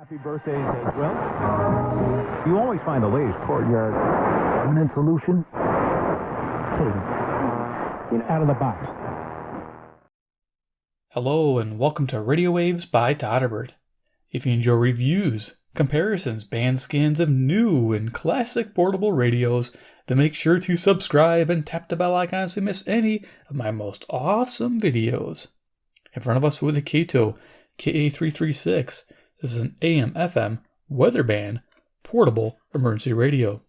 Happy birthdays as well. You always find the latest courtyard permanent solution. Out of the box. Hello and welcome to Radio Waves by Todderbert. If you enjoy reviews, comparisons, band scans of new and classic portable radios, then make sure to subscribe and tap the bell icon so you miss any of my most awesome videos. In front of us with the Kaito KA336. This is an AM/FM weather band portable emergency radio.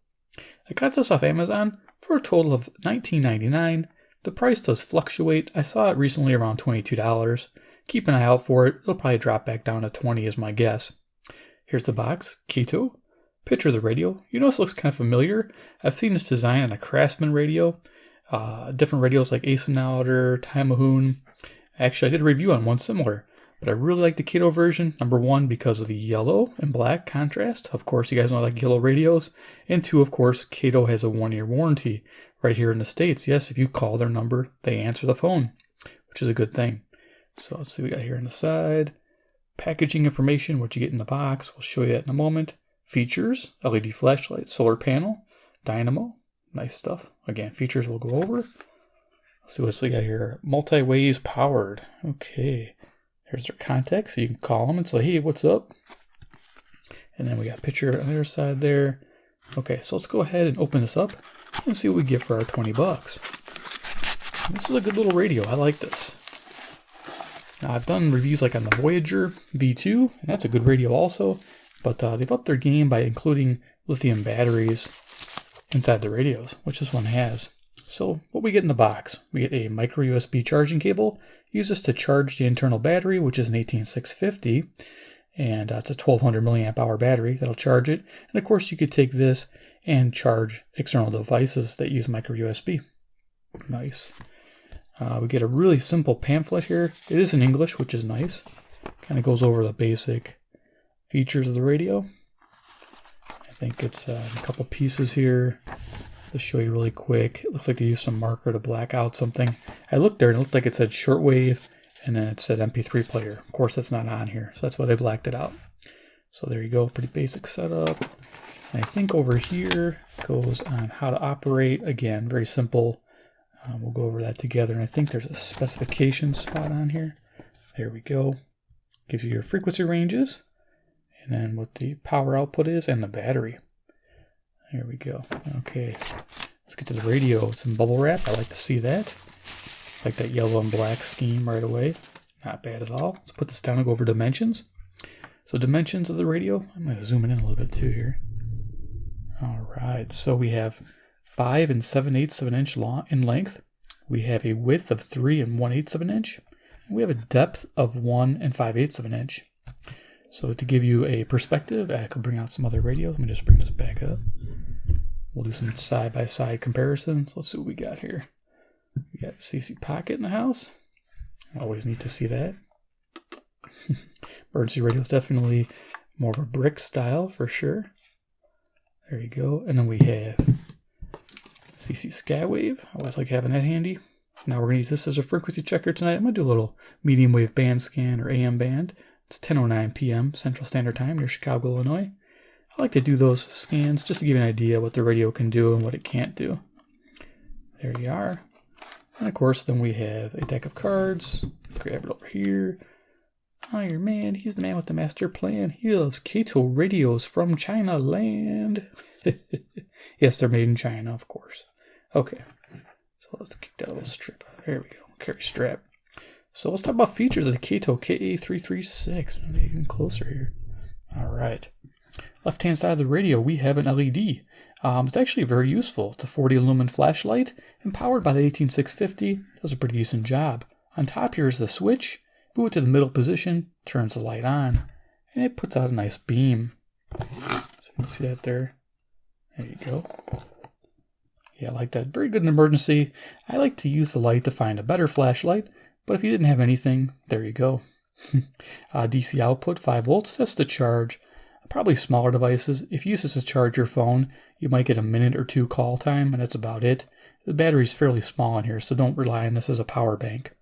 I got this off Amazon for a total of $19.99. The price does fluctuate. I saw it recently around $22. Keep an eye out for it. It'll probably drop back down to $20 is my guess. Here's the box, Kaito. Picture of the radio. You notice it looks kind of familiar. I've seen this design on a Craftsman radio. Different radios like Ace and Outer, Timahoon. Actually, I did a review on one similar. But I really like the Kaito version, number one, because of the yellow and black contrast. Of course, you guys know I like yellow radios. And two, of course, Kaito has a 1-year warranty right here in the States. Yes, if you call their number, they answer the phone, which is a good thing. So let's see what we got here on the side. Packaging information, what you get in the box. We'll show you that in a moment. Features, LED flashlight, solar panel, Dynamo. Nice stuff. Again, features we'll go over. Let's see what we got here. Multi-ways powered. Okay. Here's their contact, so you can call them and say, hey, what's up? And then we got a picture on the other side there. Okay, so let's go ahead and open this up and see what we get for our 20 bucks. This is a good little radio. I like this. Now, I've done reviews like on the Voyager V2, and that's a good radio also. But they've upped their game by including lithium batteries inside the radios, which this one has. So what we get in the box, we get a micro USB charging cable. Use this to charge the internal battery, which is an 18650, and it's a 1200 milliamp hour battery that'll charge it. And of course, you could take this and charge external devices that use micro USB. Nice. We get a really simple pamphlet here. It is in English, which is nice. Kind of goes over the basic features of the radio. I think it's a couple pieces here. To show you really quick. It looks like they used some marker to black out something. I looked there and it looked like it said shortwave and then it said MP3 player. Of course, that's not on here, so that's why they blacked it out. So there you go, pretty basic setup. And I think over here goes on how to operate. Again, very simple. We'll go over that together. And I think there's a specification spot on here. There we go. Gives you your frequency ranges and then what the power output is and the battery. There we go. Okay, let's get to the radio. It's in bubble wrap. I like to see that. Like that yellow and black scheme right away. Not bad at all. Let's put this down and go over dimensions. So dimensions of the radio. I'm going to zoom in a little bit too here. All right. So we have 5 7/8 of an inch long in length. We have a width of 3 1/8 of an inch. And we have a depth of 1 5/8 of an inch. So to give you a perspective, I could bring out some other radios. Let me just bring this back up. We'll do some side-by-side comparisons. Let's see what we got here. We got CC Pocket in the house. Always need to see that. Emergency radio is definitely more of a brick style for sure. There you go. And then we have CC Skywave. I always like having that handy. Now we're going to use this as a frequency checker tonight. I'm going to do a little medium wave band scan or AM band. It's 10:09 p.m. Central Standard Time near Chicago, Illinois. I like to do those scans just to give you an idea what the radio can do and what it can't do. There you are. And of course, then we have a deck of cards. Grab it over here. Iron Man, he's the man with the master plan. He loves Kaito radios from China land. Yes, they're made in China, of course. Okay, so let's kick that little strip out. There we go. Carry strap. So let's talk about features of the Kaito KA336. Maybe even closer here. All right. Left-hand side of the radio, we have an LED. It's actually very useful. It's a 40 lumen flashlight and powered by the 18650. Does a pretty decent job. On top here is the switch. Move it to the middle position, turns the light on, and it puts out a nice beam. So you can see that there. There you go. Yeah, I like that. Very good in emergency. I like to use the light to find a better flashlight, but if you didn't have anything, there you go. DC output, 5 volts. That's to charge probably smaller devices. If you use this to charge your phone, you might get a minute or two call time, and that's about it. The battery's fairly small in here, so don't rely on this as a power bank.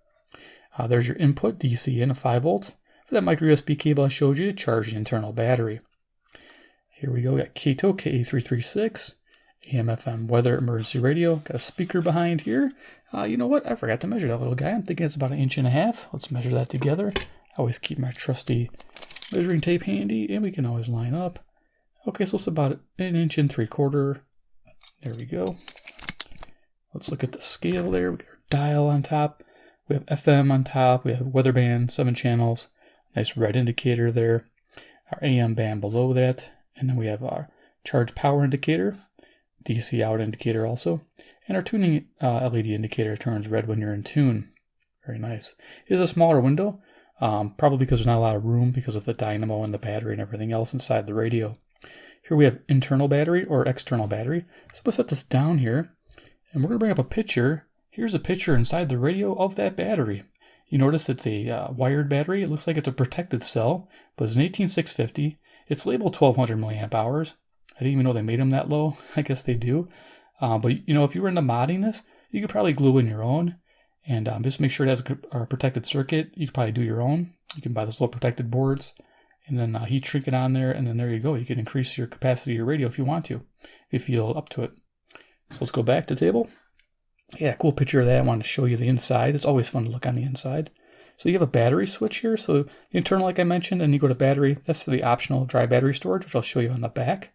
There's your input, DC in of 5 volts. for that micro USB cable I showed you to charge the internal battery. Here we go. We got Kaito KA336, AM/FM weather emergency radio. Got a speaker behind here. You know what? I forgot to measure that little guy. I'm thinking it's about 1.5 inches. Let's measure that together. I always keep my trusty measuring tape handy, and we can always line up. Okay, so it's about 1.75 inches. There we go. Let's look at the scale there. We got our dial on top. We have FM on top. We have weather band, 7 channels. Nice red indicator there. Our AM band below that. And then we have our charge power indicator, DC out indicator also. And our tuning LED indicator turns red when you're in tune. Very nice. It is a smaller window, probably because there's not a lot of room because of the dynamo and the battery and everything else inside the radio. Here we have internal battery or external battery. So we'll set this down here, and we're going to bring up a picture. Here's a picture inside the radio of that battery. You notice it's a wired battery. It looks like it's a protected cell, but it's an 18650. It's labeled 1200 milliamp hours. I didn't even know they made them that low. I guess they do. But you know, if you were into modding this, you could probably glue in your own, and just make sure it has a protected circuit. You could probably do your own. You can buy those little protected boards, and then heat shrink it on there, and then there you go. You can increase your capacity of your radio if you want to, if you feel up to it. So let's go back to the table. Yeah, cool picture of that. I wanted to show you the inside. It's always fun to look on the inside. So you have a battery switch here. So internal, like I mentioned, and you go to battery. That's for the optional dry battery storage, which I'll show you on the back.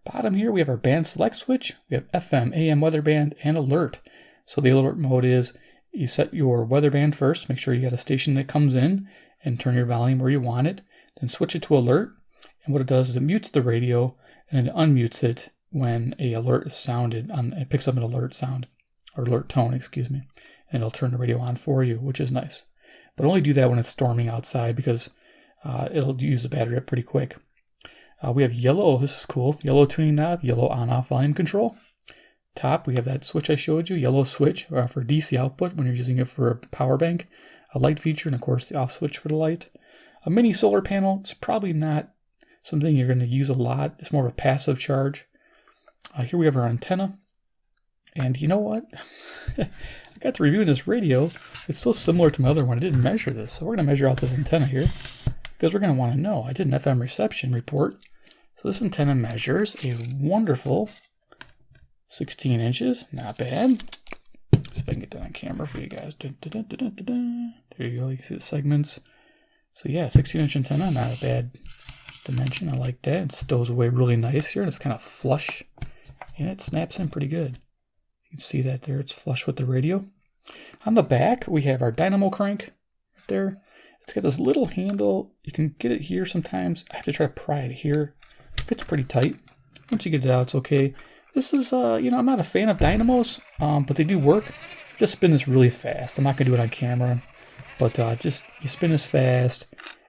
Bottom here, we have our band select switch. We have FM, AM weather band, and alert. So the alert mode is you set your weather band first. Make sure you got a station that comes in and turn your volume where you want it. Then switch it to alert. And what it does is it mutes the radio and it unmutes it when a alert is sounded. It picks up an alert sound, or alert tone, excuse me. And it'll turn the radio on for you, which is nice. But only do that when it's storming outside because it'll use the battery up pretty quick. We have yellow, this is cool, yellow tuning knob, yellow on-off volume control. Top, we have that switch I showed you, yellow switch for DC output when you're using it for a power bank. A light feature, and of course the off switch for the light. A mini solar panel, it's probably not something you're going to use a lot. It's more of a passive charge. Here we have our antenna. And you know what? I got to review this radio. It's so similar to my other one. I didn't measure this. So we're going to measure out this antenna here because we're going to want to know. I did an FM reception report. So this antenna measures a wonderful 16 inches. Not bad. See if I can get that on camera for you guys. There you go. You can see the segments. So yeah, 16-inch antenna. Not a bad dimension. I like that. It stows away really nice here. And it's kind of flush. And it snaps in pretty good. You can see that there. It's flush with the radio. On the back, we have our dynamo crank right there. It's got this little handle. You can get it here sometimes. I have to try to pry it here. It fits pretty tight. Once you get it out, it's okay. This is, you know, I'm not a fan of dynamos, but they do work. Just spin this really fast. I'm not going to do it on camera, but just you spin this fast,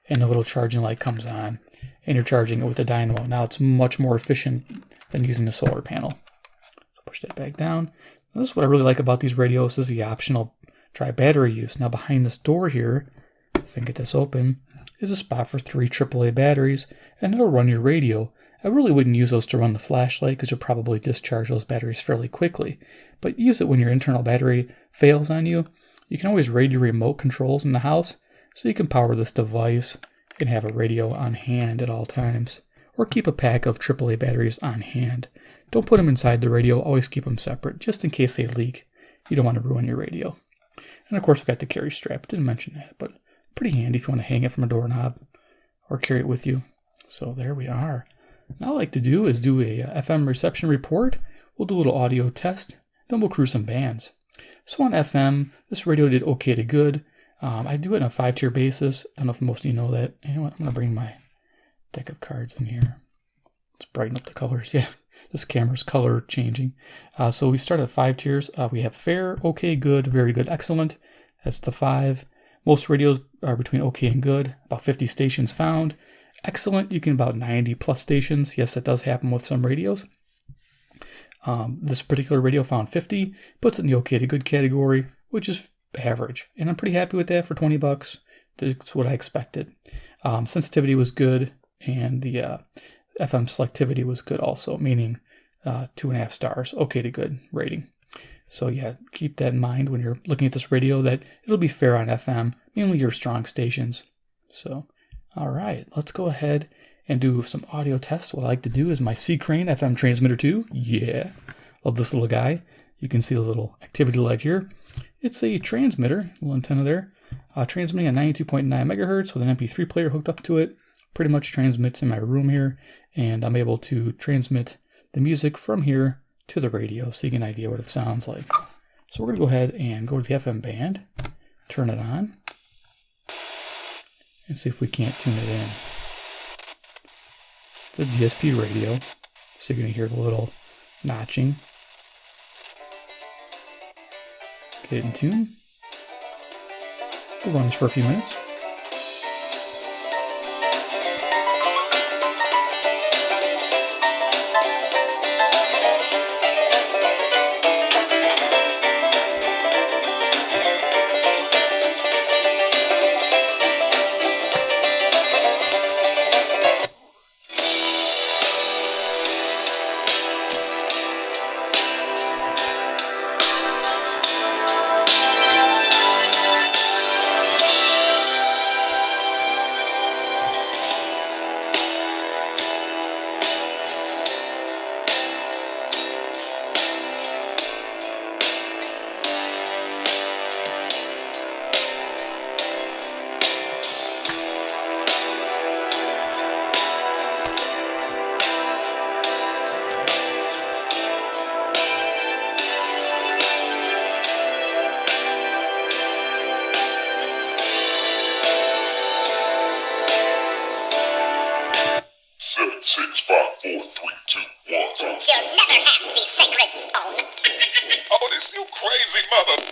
and the little charging light comes on, and you're charging it with the dynamo. Now it's much more efficient than using the solar panel. So push that back down. Now, this is what I really like about these radios is the optional dry battery use. Now behind this door here, if I can get this open, is a spot for 3 AAA batteries, and it'll run your radio. I really wouldn't use those to run the flashlight because you'll probably discharge those batteries fairly quickly. But use it when your internal battery fails on you. You can always raid your remote controls in the house so you can power this device and have a radio on hand at all times. Or keep a pack of AAA batteries on hand. Don't put them inside the radio, always keep them separate just in case they leak. You don't want to ruin your radio. And of course we've got the carry strap, didn't mention that, but pretty handy if you want to hang it from a doorknob or carry it with you. So there we are. Now what I like to do is do a FM reception report. We'll do a little audio test, then we'll cruise some bands. So on FM, this radio did okay to good. I do it on a 5-tier basis. I don't know if most of you know that. You know what? I'm going to bring my deck of cards in here. Let's brighten up the colors. Yeah, this camera's color changing. So we start at 5 tiers. We have fair, okay, good, very good, excellent. That's the 5. Most radios are between okay and good. About 50 stations found. Excellent, you can about 90 plus stations. Yes, that does happen with some radios. This particular radio found 50, puts it in the okay to good category, which is average. And I'm pretty happy with that for 20 bucks. That's what I expected. Sensitivity was good, and the FM selectivity was good also, meaning 2.5 stars, okay to good rating. So yeah, keep that in mind when you're looking at this radio, that it'll be fair on FM, mainly your strong stations. So Alright, let's go ahead and do some audio tests. What I like to do is my C Crane FM transmitter 2. Yeah, love this little guy. You can see the little activity light here. It's a transmitter, little antenna there, transmitting at 92.9 megahertz with an MP3 player hooked up to it. Pretty much transmits in my room here, and I'm able to transmit the music from here to the radio so you get an idea what it sounds like. So we're going to go ahead and go to the FM band, turn it on, and see if we can't tune it in. It's a DSP radio, so you're going to hear the little notching. Get it in tune. We'll run this for a few minutes. You'll never have the sacred stone. Oh, this you crazy mother.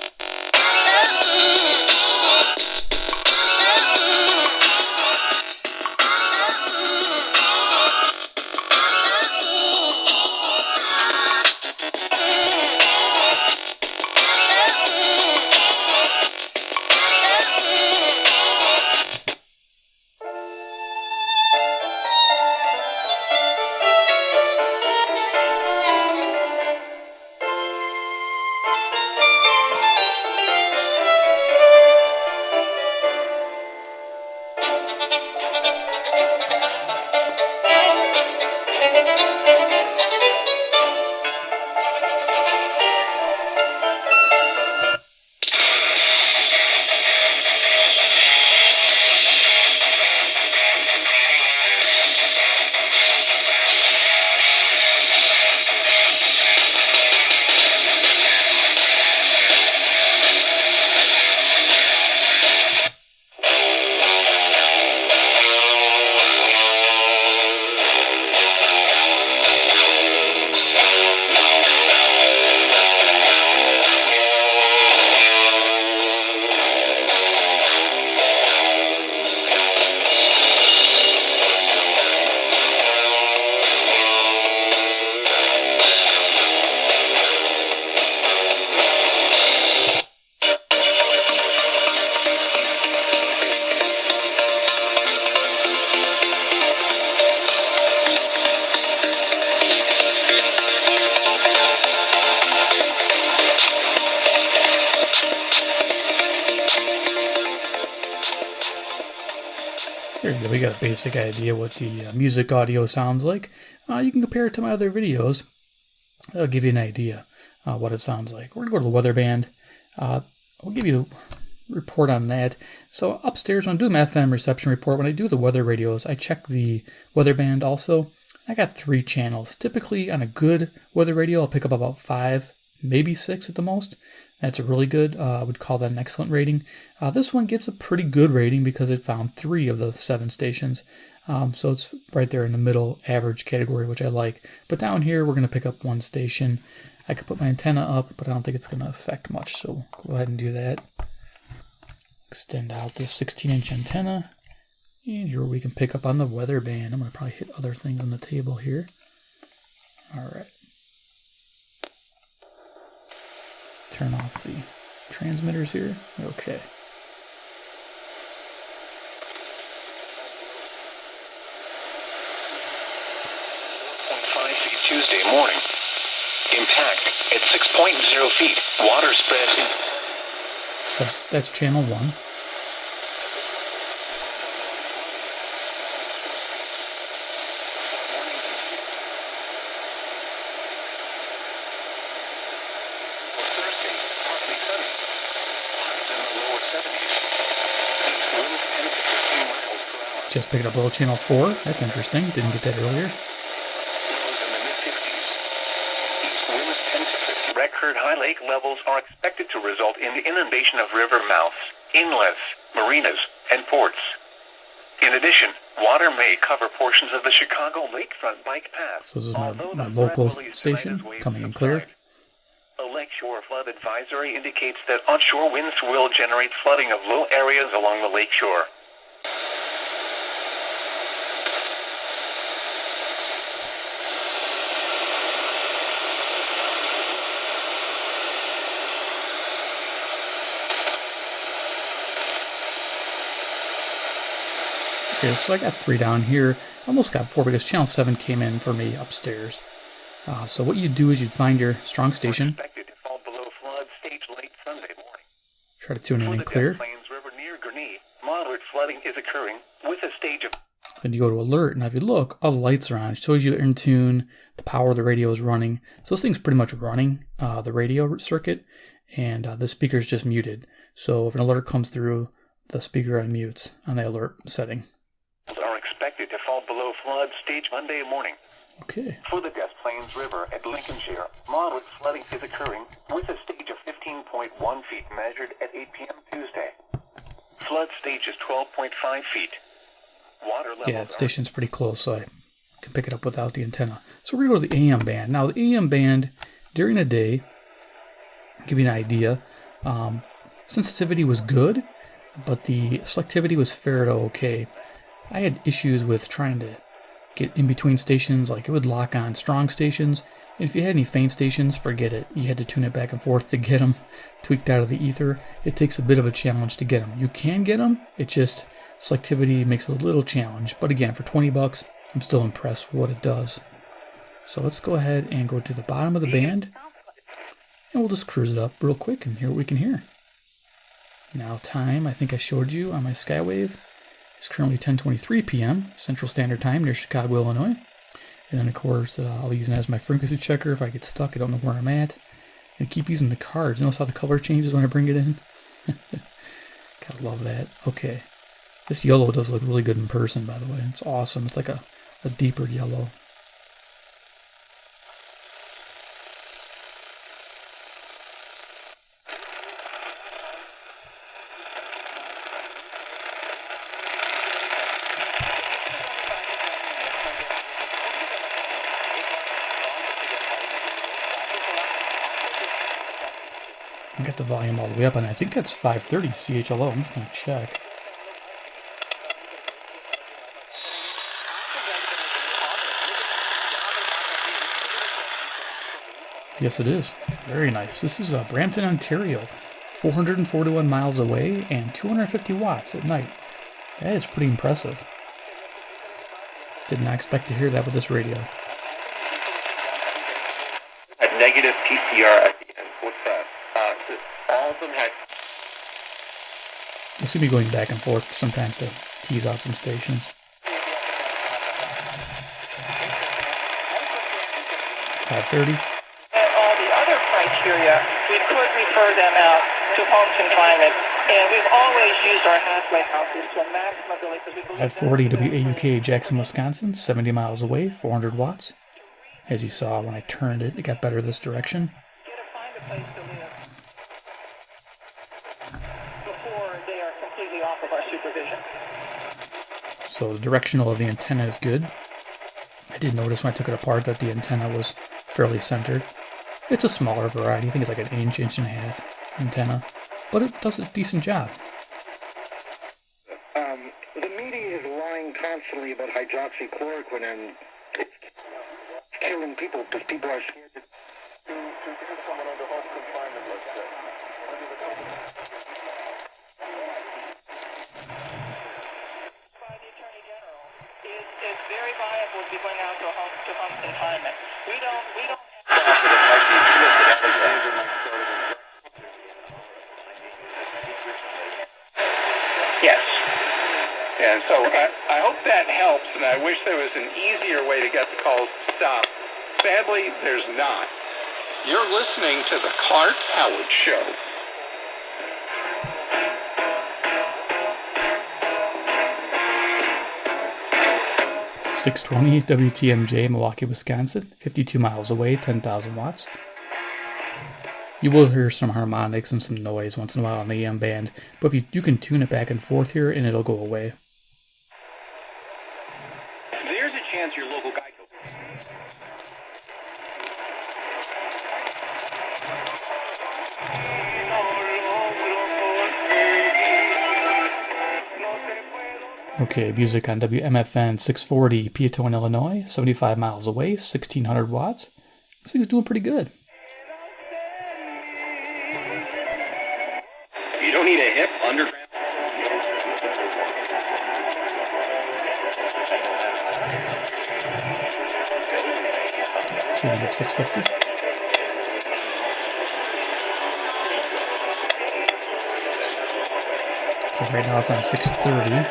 There you go, we got a basic idea what the music audio sounds like. You can compare it to my other videos. That'll give you an idea what it sounds like. We're going to go to the weather band. I'll give you a report on that. So upstairs, when I do my FM reception report, when I do the weather radios, I check the weather band also. I got 3 channels. Typically, on a good weather radio, I'll pick up about 5, maybe 6 at the most. That's a really good, I would call that an excellent rating. This one gets a pretty good rating because it found 3 of the 7 stations. So it's right there in the middle average category, which I like. But down here, we're going to pick up 1 station. I could put my antenna up, but I don't think it's going to affect much. So go ahead and do that. Extend out this 16-inch antenna. And here we can pick up on the weather band. I'm going to probably hit other things on the table here. All right. Turn off the transmitters here. Okay. Tuesday morning. Impact at 6.0 feet. Water spread in. So that's channel 1. Just picked up World Channel 4. That's interesting. Didn't get that earlier. In the mid-50s. East winds 10 to 50. Record high lake levels are expected to result in the inundation of river mouths, inlets, marinas, and ports. In addition, water may cover portions of the Chicago lakefront bike path. So this is my local station, coming in clear. A lakeshore flood advisory indicates that onshore winds will generate flooding of low areas along the lakeshore. Okay, so I got 3 down here. Almost got 4 because channel 7 came in for me upstairs. So what you do is you'd find your strong station. Expected to fall below flood stage late Sunday morning. Try to tune in For and the clear. Des Plaines River near Gurnee, moderate flooding is occurring with a stage of... Then you go to alert, and if you look, all the lights are on. It shows you in tune, the power of the radio is running. So this thing's pretty much running the radio circuit, and the speaker's just muted. So if an alert comes through, the speaker unmutes on the alert setting. are expected to fall below flood stage Monday morning. Okay. For the Des Plaines River at Lincolnshire, moderate flooding is occurring with a stage of 15.1 feet measured at 8 p.m. Tuesday. Flood stage is 12.5 feet. Water level. Yeah, the station's pretty close, so I can pick it up without the antenna. So we're going to go to the AM band. Now, the AM band, during the day, I'll give you an idea, sensitivity was good, but the selectivity was fair to okay. I had issues with trying to get in between stations, like it would lock on strong stations. And if you had any faint stations, forget it. You had to tune it back and forth to get them tweaked out of the ether. It takes a bit of a challenge to get them. You can get them, it just, selectivity makes it a little challenge. But again, for $20, I'm still impressed with what it does. So let's go ahead and go to the bottom of the band. And we'll just cruise it up real quick and hear what we can hear. Now time, I think I showed you on my Skywave. It's currently 10:23 p.m. Central Standard Time near Chicago, Illinois. And then, of course, I'll use it as my frequency checker. If I get stuck, I don't know where I'm at. And I keep using the cards. Notice how the color changes when I bring it in? Gotta love that. Okay. This yellow does look really good in person, by the way. It's awesome. It's like a deeper yellow. I got the volume all the way up, and I think that's 530 CHLO. I'm just going to check. Yes, it is. Very nice. This is Brampton, Ontario. 441 miles away and 250 watts at night. That is pretty impressive. Did not expect to hear that with this radio. A negative PCR at the end. What's that? All of them had... You'll see me going back and forth sometimes to tease out some stations. 530. All the other criteria, we could refer them out to home confinement. And we've always used our halfway houses to a maximum ability because we believe 540 WAUK, Jackson, Wisconsin, 70 miles away, 400 watts. As you saw when I turned it, it got better this direction. find a place to live before they are completely off of our supervision. So the directional of the antenna is good. I did notice when I took it apart that the antenna was fairly centered. It's a smaller variety. I think it's like an inch and a half antenna. But it does a decent job. The media is lying constantly about hydroxychloroquine, and it's killing people because people are scared to get someone under home confinement, let's say. By the Attorney General is very viable to be going out to home confinement. We don't Yes. And so I hope that helps, and I wish there was an easier way to get the calls stopped. Sadly, there's not. You're listening to the Clark Howard Show. 620 WTMJ, Milwaukee, Wisconsin, 52 miles away, 10,000 watts. You will hear some harmonics and some noise once in a while on the AM band, but if you can tune it back and forth here and it'll go away. There's a chance your local Kaito. Okay, music on WMFN 640, Peatone, Illinois, 75 miles away, 1,600 watts. This thing's doing pretty good. You don't need a hip underground. So we get 650. Okay, right now it's on 630.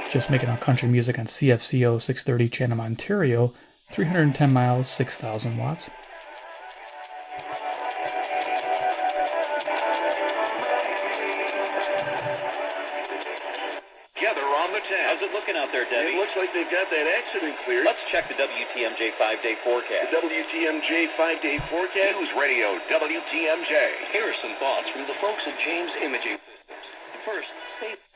Just making our country music on CFCO 630 Chatham, Ontario, 310 miles, 6,000 watts. Together on the 10. How's it looking out there, Debbie? It looks like they've got that accident cleared. Let's check the WTMJ 5-day forecast. The WTMJ 5-day forecast? News Radio WTMJ. Here are some thoughts from the folks at James Imaging Systems. First,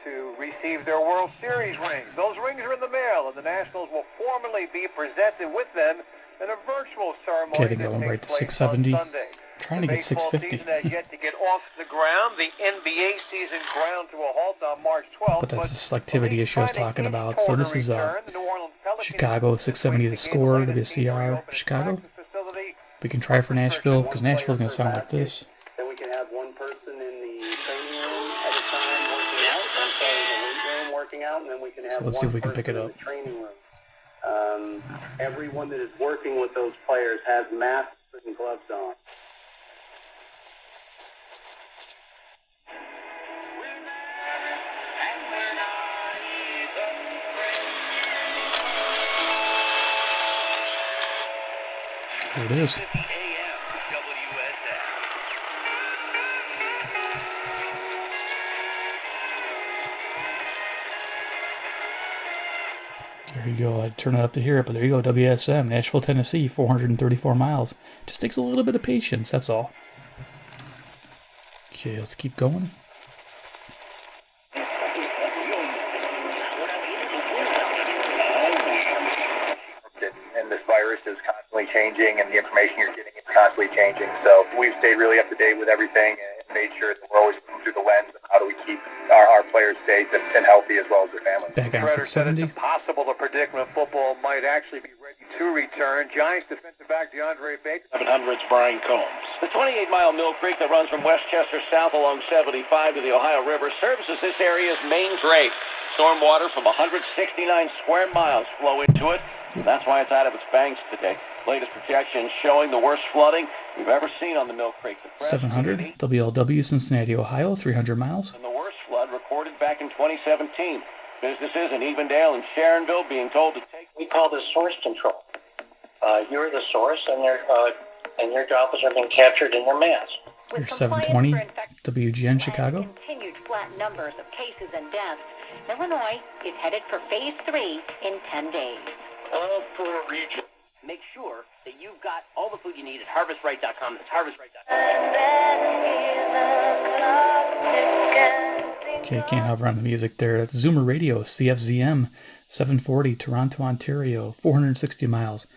to receive their World Series rings. Those rings are in the mail, and the Nationals will formally be presented with them in a virtual ceremony. Okay, I think I went right to 670. Trying to get 650. Season has yet to get off the ground. The NBA season ground to a halt on March 12th. But that's the selectivity issue I was talking about. So this is Chicago 670 the score, WCR Chicago. We can try for Nashville because Nashville's going to sound like this. Then we can have one person in the training room at a time working out, one side in the weight room working out, and then we can have So let's see if we can pick it up. in the training room. Everyone that is working with those players has masks and gloves on. Here it is. There you go. I'd turn it up to hear it, but there you go. WSM, Nashville, Tennessee, 434 miles. Just takes a little bit of patience, that's all. Okay, let's keep going. And this virus is constantly changing, and the information you're getting is constantly changing. So we've stayed really up to date with everything and made sure that we're always looking through the lens of how do we keep our players safe and healthy as well as their families. Back on 670. It's impossible to predict when football might actually be ready to return. Giants defensive back DeAndre Baker. 700's Brian Combs. The 28-mile Mill Creek that runs from Westchester south along 75 to the Ohio River services this area's main drape. Stormwater from 169 square miles flow into it. That's why it's out of its banks today. Latest projections showing the worst flooding we've ever seen on the Mill Creek. 700, WLW, Cincinnati, Ohio, 300 miles. And the worst flood recorded back in 2017. Businesses in Evendale and Sharonville being told to take. We call this source control. You're the source, and your droplets are being captured in your mask. Here's 720, WGN, Chicago. Continued flat numbers of cases and deaths. Illinois is headed for phase 3 in 10 days. All 4 regions. Make sure that you've got all the food you need at harvestright.com. That's harvestright.com. Okay, can't hover on the music there. That's Zoomer Radio, CFZM, 740, Toronto, Ontario, 460 miles.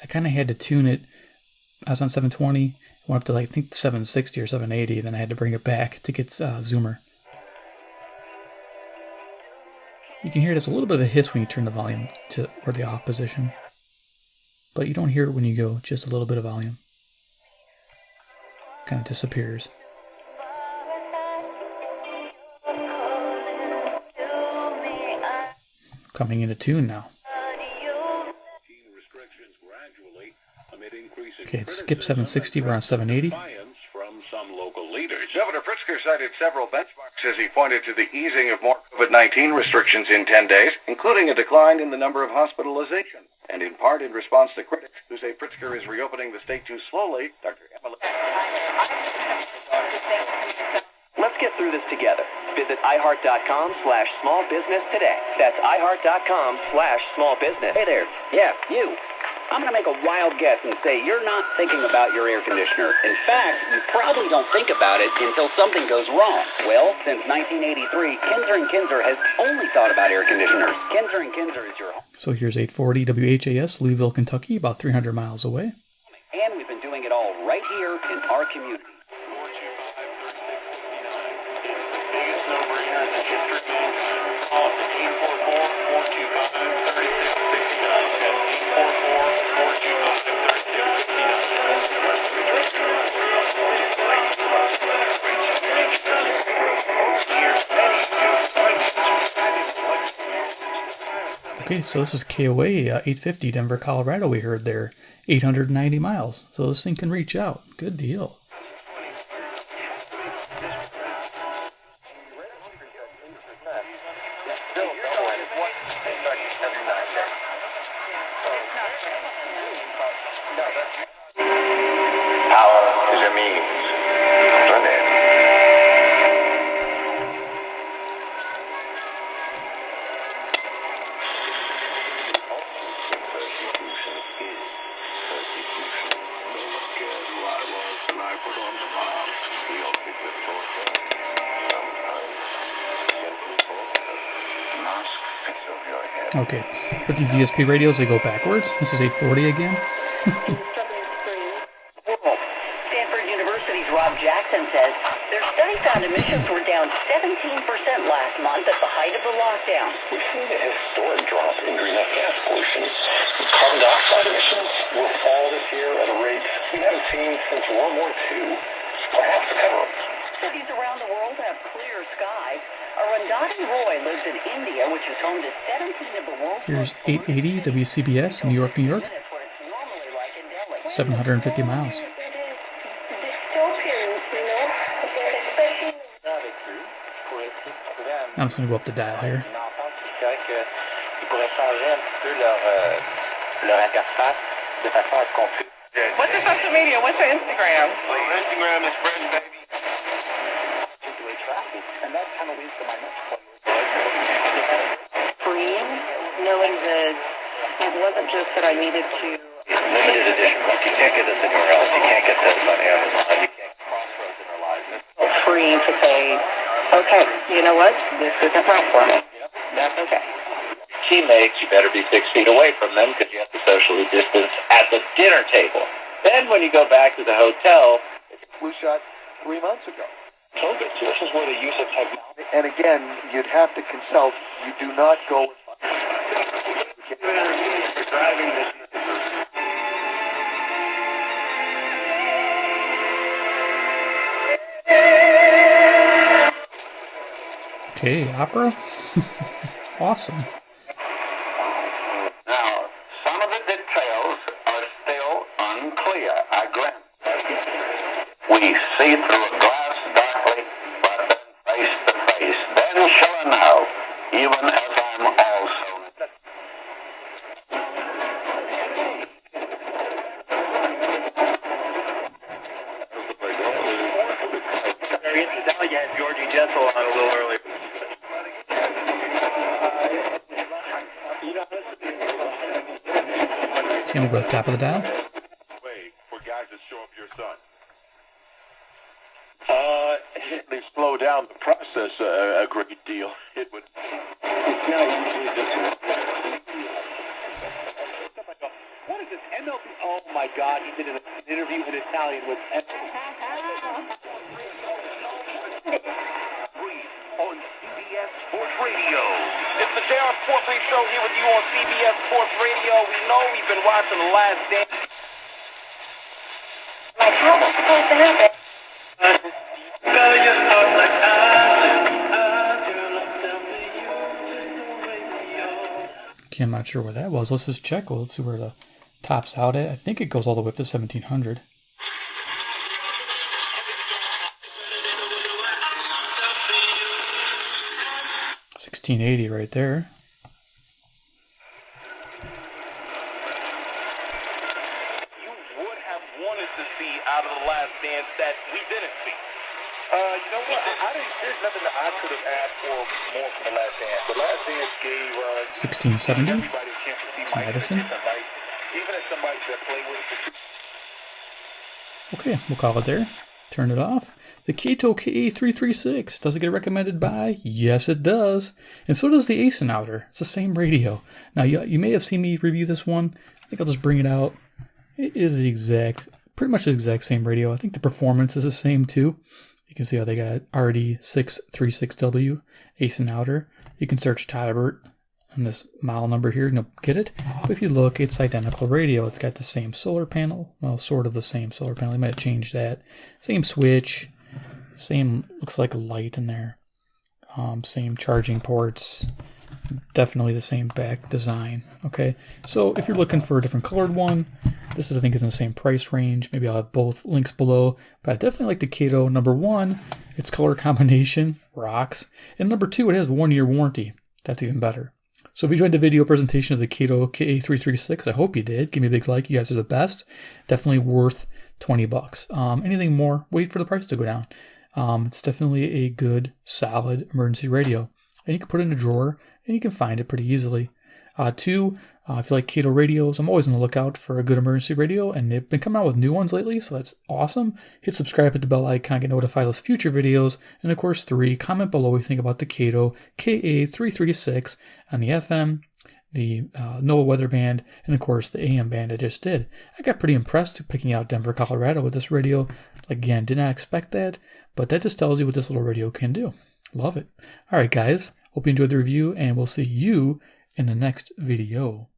I kind of had to tune it. I was on 720, went up to like, I think 760 or 780, then I had to bring it back to get Zoomer. You can hear there's a little bit of a hiss when you turn the volume to or the off position. But you don't hear it when you go just a little bit of volume. Kind of disappears. Coming into tune now. Okay, it's skip 760, we're on 780. From some local leaders. Governor Pritzker cited several benchmarks as he pointed to the easing of more COVID-19 restrictions in 10 days, including a decline in the number of hospitalizations. And in part in response to critics who say Pritzker is reopening the state too slowly, Dr. Emily. Let's get through this together. Visit iHeart.com/smallbusiness today. That's iHeart.com/smallbusiness. Hey there. Yeah, you. I'm going to make a wild guess and say you're not thinking about your air conditioner. In fact, you probably don't think about it until something goes wrong. Well, since 1983, Kinzer & Kinzer has only thought about air conditioners. Kinzer & Kinzer is your home. So here's 840 WHAS, Louisville, Kentucky, about 300 miles away. And we've been doing it all right here in our community. Okay, so this is KOA 850 Denver, Colorado. We heard there 890 miles. So this thing can reach out. Good deal. Power is a means. Okay, with these ESP radios, they go backwards. This is 840 again. Stanford University's Rob Jackson says their study found emissions were down 17% last month at the height of the lockdown. We've seen a historic drop in greenhouse gas pollution. Carbon dioxide emissions will fall this year at a rate we haven't seen since World War II, perhaps ever. Cities around the world have clear skies. Arundhati Roy lives in India, which is home to 17 of the world's... Here's 880 WCBS, New York, New York. 750 miles. I'm just going to go up the dial here. What's your social media? What's your Instagram? Instagram is Fred, baby. And that kind of leads to my next point. Freeing, knowing that it wasn't just that I needed to... Limited edition books. You can't get this anywhere else. You can't get this on Amazon. You can't crossroads in their lives. Freeing to say, okay, you know what? This isn't right for me. That's okay. Teammates, you better be 6 feet away from them because you have to socially distance at the dinner table. Then when you go back to the hotel, Flu shot 3 months ago. COVID. So this is where the use of technology. And again, you'd have to consult. You do not go... Okay, opera. Awesome. Now, some of the details are still unclear, I grant. We see through a glass darkly, but then face to face. Then shall I know, even as I'm also... Now you had Georgie Jessel on a little earlier. Can we go to the top of the dial? Way for guys that show up your son. They slow down the process a great deal. It would... It's not usually this way. What is this MLB? Oh my God, he did an interview in Italian with On CBS Sports Radio. It's the Darren Sports Show here with you on CBS Sports Radio. We know we've been watching The Last Dance. Like, how was supposed to happen? Okay, I'm not sure where that was. Let's just check. Well, let's see where the top's out at. I think it goes all the way up to 1700. $16.80 right there. You would have wanted to see out of The Last Dance that we didn't see. You know what? There's nothing that I could have asked for more from the Last Dance. The Last Dance gave 1670. everybody a chance to see It's Mike in a Madison. different light. Even as somebody that played with it for 2 Okay, we'll call it there. Turn it off. The Kaito KA336. Does it get recommended by? Yes, it does. And so does the Ace Outer. It's the same radio. Now, you may have seen me review this one. I think I'll just bring it out. It is the pretty much the exact same radio. I think the performance is the same too. You can see how they got RD636W, Ace Outer. You can search todderbert on this model number here and you'll get it. But if you look, it's identical radio. It's got the same solar panel. Well, sort of the same solar panel. They might have changed that. Same switch. Same, looks like a light in there. Same charging ports. Definitely the same back design. Okay, so if you're looking for a different colored one, this is, I think, is in the same price range. Maybe I'll have both links below. But I definitely like the Kato. Number one, its color combination rocks. And number two, it has a 1-year warranty. That's even better. So if you enjoyed the video presentation of the Kaito KA336, I hope you did. Give me a big like. You guys are the best. Definitely worth $20. Anything more, wait for the price to go down. It's definitely a good, solid emergency radio. And you can put it in a drawer, and you can find it pretty easily. Two, if you like Kato radios, I'm always on the lookout for a good emergency radio, and they've been coming out with new ones lately, so that's awesome. Hit subscribe, hit the bell icon, get notified of future videos. And of course, 3, comment below what you think about the Kaito KA336 on the FM, the NOAA weather band, and of course the AM band I just did. I got pretty impressed picking out Denver, Colorado with this radio. Again, did not expect that, but that just tells you what this little radio can do. Love it. All right, guys. Hope you enjoyed the review, and we'll see you in the next video.